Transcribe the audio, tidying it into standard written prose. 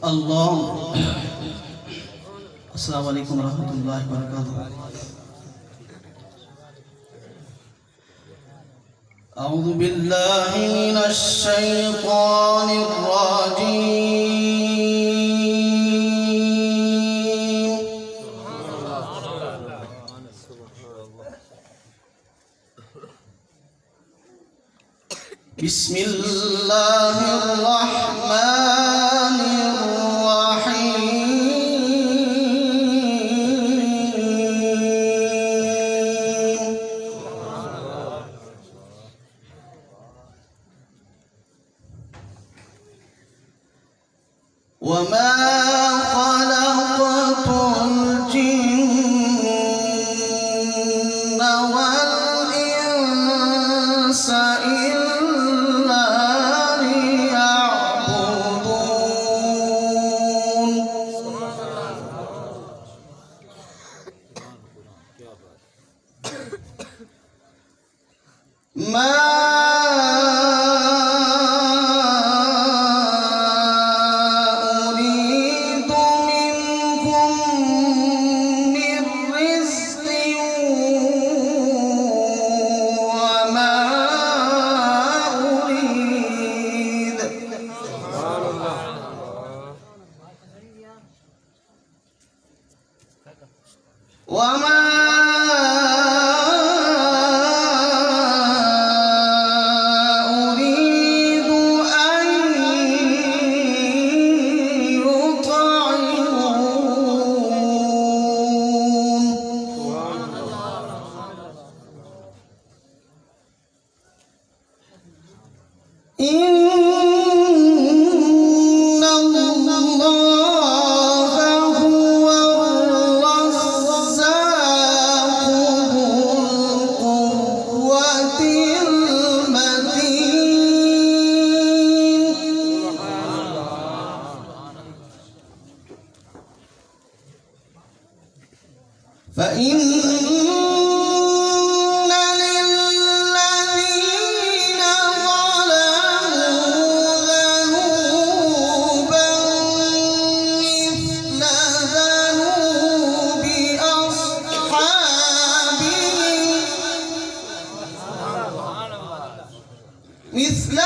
الله. السلام عليكم ورحمة الله وبركاته. أعوذ بالله من الشيطان الرجيم. بسم الله الرحمن الرحيم. وما خلقت الجن والإنس إلا ليعبدون. ما وما أريد أن يطعمون. إن الله هو الرزاق ذو القوة المتين. فإن للذين ظلموا ذنوبا مثل